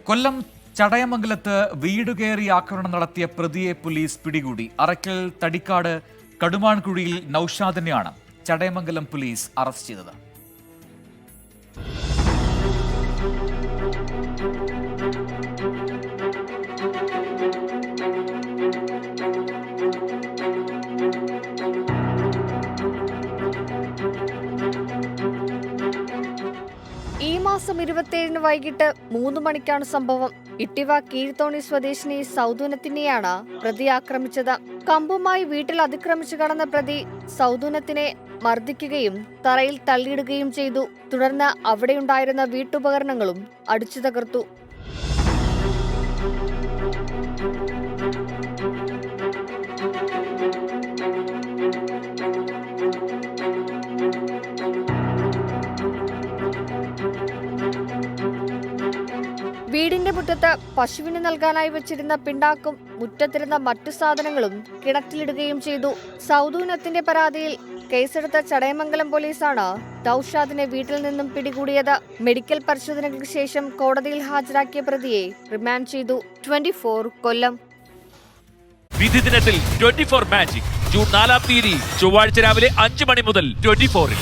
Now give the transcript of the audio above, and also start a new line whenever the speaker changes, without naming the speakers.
കൊല്ലം ചടയമംഗലത്ത് വീട് കയറി ആക്രമണം നടത്തിയ പ്രതിയെ പോലീസ് പിടികൂടി. അറയ്ക്കൽ തടിക്കാട് കടുമാൻകുഴിയിൽ നൌഷാദിനെയാണ് ചടയമംഗലം പോലീസ് അറസ്റ്റ് ചെയ്തത്.
ഈ മാസം 27 വൈകിട്ട് 3 മണിക്കാണ് സംഭവം. ഇട്ടിവ കീഴ്ത്തോണി സ്വദേശിനി സൗദുനത്തിനെയാണ് പ്രതി ആക്രമിച്ചത്. കമ്പുമായി വീട്ടിൽ അതിക്രമിച്ചു കടന്ന പ്രതി സൗദുനത്തിനെ മർദ്ദിക്കുകയും തറയിൽ തള്ളിയിടുകയും ചെയ്തു. തുടർന്ന് അവിടെയുണ്ടായിരുന്ന വീട്ടുപകരണങ്ങളും അടിച്ചു തകർത്തു. വീടിന്റെ മുറ്റത്ത് പശുവിന് നൽകാനായി വെച്ചിരുന്ന പിണ്ടാക്കും മുറ്റത്തിരുന്ന മറ്റു സാധനങ്ങളും കിണറ്റിലിടുകയും ചെയ്തു. സൗദുനത്തിന്റെ പരാതിയിൽ കേസെടുത്ത ചടയമംഗലം പോലീസാണ് നൌഷാദിനെ വീട്ടിൽ നിന്നും പിടികൂടിയത്. മെഡിക്കൽ പരിശോധനകൾക്ക് ശേഷം കോടതിയിൽ ഹാജരാക്കിയ പ്രതിയെ റിമാൻഡ് ചെയ്തു. 24 കൊല്ലം.
വിധി ദിനത്തിൽ 24 മാജിക് ജൂൺ 4 ചൊവ്വാഴ്ച രാവിലെ 5 മണി മുതൽ 24-ൽ.